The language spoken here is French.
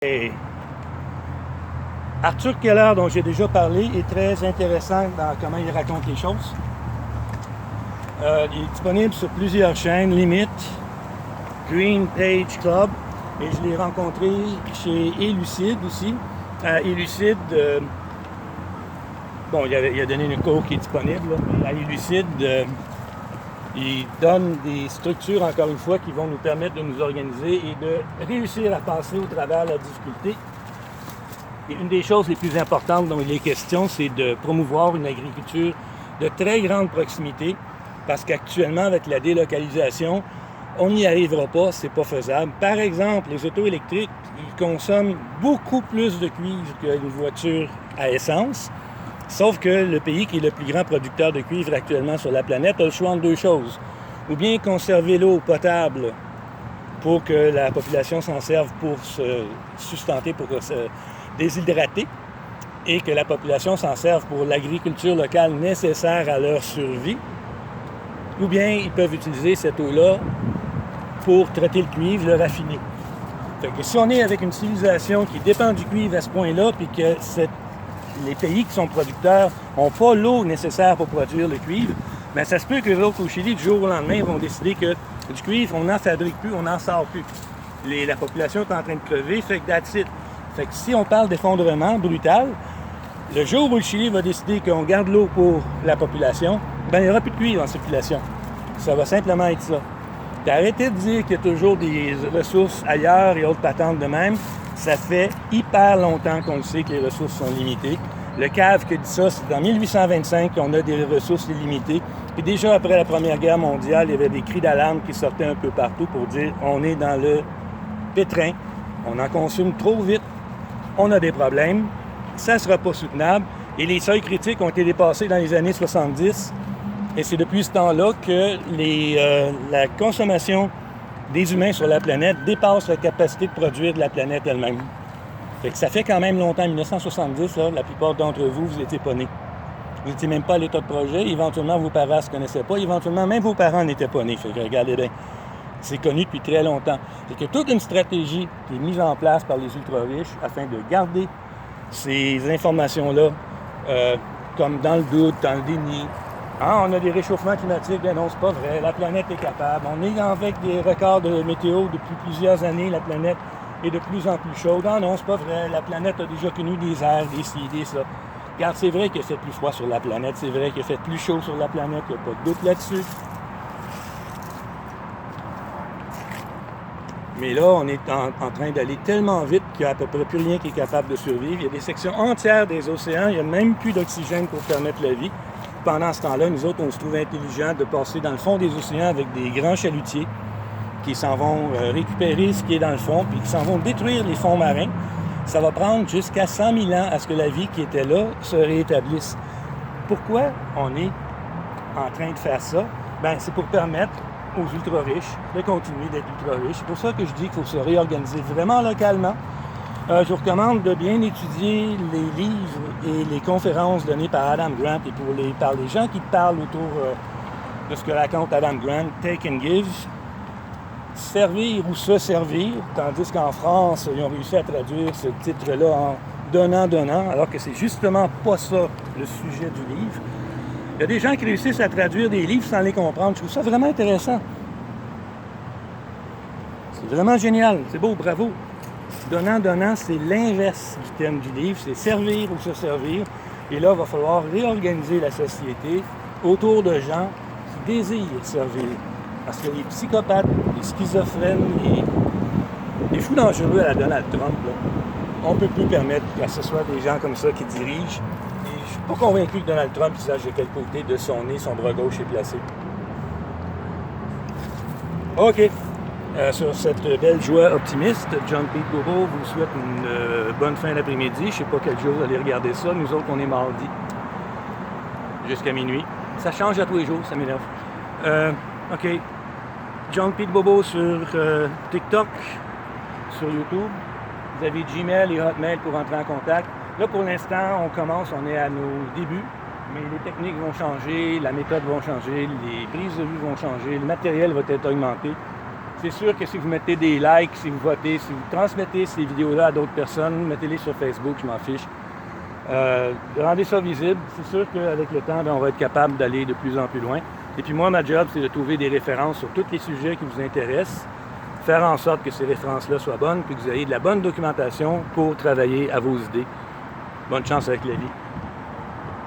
Et Arthur Keller, dont j'ai déjà parlé, est très intéressant dans comment il raconte les choses. Il est disponible sur plusieurs chaînes, Limit, Green Page Club, et je l'ai rencontré chez Elucide aussi. À Elucide, il a donné une cours qui est disponible, là, mais à Elucide, il donne des structures, encore une fois, qui vont nous permettre de nous organiser et de réussir à passer au travers de la difficulté. Et une des choses les plus importantes dont il est question, c'est de promouvoir une agriculture de très grande proximité, parce qu'actuellement, avec la délocalisation, on n'y arrivera pas, c'est pas faisable. Par exemple, les autos électriques, ils consomment beaucoup plus de cuivre qu'une voiture à essence. Sauf que le pays qui est le plus grand producteur de cuivre actuellement sur la planète a le choix entre deux choses. Ou bien conserver l'eau potable pour que la population s'en serve pour se sustenter, pour se déshydrater, et que la population s'en serve pour l'agriculture locale nécessaire à leur survie. Ou bien ils peuvent utiliser cette eau-là pour traiter le cuivre, le raffiner. Fait que si on est avec une civilisation qui dépend du cuivre à ce point-là, puis que les pays qui sont producteurs n'ont pas l'eau nécessaire pour produire le cuivre, bien ça se peut que les autres au Chili, du jour au lendemain, vont décider que du cuivre, on n'en fabrique plus, on n'en sort plus. La population est en train de crever, fait que that's it. Fait que si on parle d'effondrement brutal, le jour où le Chili va décider qu'on garde l'eau pour la population, bien il n'y aura plus de cuivre en circulation. Ça va simplement être ça. Puis arrêtez de dire qu'il y a toujours des ressources ailleurs et autres patentes de même. Ça fait hyper longtemps qu'on le sait que les ressources sont limitées. Le CAV qui dit ça, c'est en 1825 qu'on a des ressources illimitées. Puis déjà après la Première Guerre mondiale, il y avait des cris d'alarme qui sortaient un peu partout pour dire on est dans le pétrin, on en consomme trop vite, on a des problèmes, ça ne sera pas soutenable. Et les seuils critiques ont été dépassés dans les années 70. Et c'est depuis ce temps-là que la consommation des humains sur la planète dépasse la capacité de produire de la planète elle-même. Fait que ça fait quand même longtemps, 1970, là, la plupart d'entre vous, vous n'étiez pas nés. Vous n'étiez même pas à l'état de projet, éventuellement vos parents ne se connaissaient pas, éventuellement même vos parents n'étaient pas nés. Fait que regardez bien, c'est connu depuis très longtemps. Fait que toute une stratégie qui est mise en place par les ultra-riches afin de garder ces informations-là comme dans le doute, dans le déni. Ah, on a des réchauffements climatiques, ben non, c'est pas vrai, la planète est capable. On est avec des records de météo depuis plusieurs années, la planète est de plus en plus chaude. Ah non, c'est pas vrai, la planète a déjà connu des airs, des ci, des ça. Regarde, c'est vrai qu'il fait plus froid sur la planète, c'est vrai qu'il fait plus chaud sur la planète, il n'y a pas de doute là-dessus. Mais là, on est en train d'aller tellement vite qu'il n'y a à peu près plus rien qui est capable de survivre. Il y a des sections entières des océans, il n'y a même plus d'oxygène pour permettre la vie. Pendant ce temps-là, nous autres, on se trouve intelligent de passer dans le fond des océans avec des grands chalutiers qui s'en vont récupérer ce qui est dans le fond, puis qui s'en vont détruire les fonds marins. Ça va prendre jusqu'à 100 000 ans à ce que la vie qui était là se réétablisse. Pourquoi on est en train de faire ça? Bien, c'est pour permettre aux ultra-riches de continuer d'être ultra-riches. C'est pour ça que je dis qu'il faut se réorganiser vraiment localement. Je vous recommande de bien étudier les livres et les conférences données par Adam Grant et par les gens qui parlent autour de ce que raconte Adam Grant, Take and Give, servir ou se servir, tandis qu'en France, ils ont réussi à traduire ce titre-là en donnant, alors que c'est justement pas ça le sujet du livre. Il y a des gens qui réussissent à traduire des livres sans les comprendre. Je trouve ça vraiment intéressant. C'est vraiment génial. C'est beau, bravo. Donnant, c'est l'inverse du thème du livre, c'est servir ou se servir. Et là, il va falloir réorganiser la société autour de gens qui désirent servir. Parce que les psychopathes, les schizophrènes, les fous dangereux à la Donald Trump, là, on ne peut plus permettre que ce soit des gens comme ça qui dirigent. Et je ne suis pas convaincu que Donald Trump sache de quel côté de son nez son bras gauche est placé. OK. Sur cette belle joie optimiste, John Pete Bobo vous souhaite une bonne fin d'après-midi. Je ne sais pas quel jour vous allez regarder ça. Nous autres, on est mardi jusqu'à minuit. Ça change à tous les jours, ça m'énerve. OK. John Pete Bobo sur TikTok, sur YouTube. Vous avez Gmail et Hotmail pour entrer en contact. Là, pour l'instant, on est à nos débuts. Mais les techniques vont changer, la méthode va changer, les prises de vue vont changer, le matériel va être augmenté. C'est sûr que si vous mettez des likes, si vous votez, si vous transmettez ces vidéos-là à d'autres personnes, mettez-les sur Facebook, je m'en fiche. Rendez ça visible. C'est sûr qu'avec le temps, on va être capable d'aller de plus en plus loin. Et puis moi, ma job, c'est de trouver des références sur tous les sujets qui vous intéressent, faire en sorte que ces références-là soient bonnes, puis que vous ayez de la bonne documentation pour travailler à vos idées. Bonne chance avec la vie.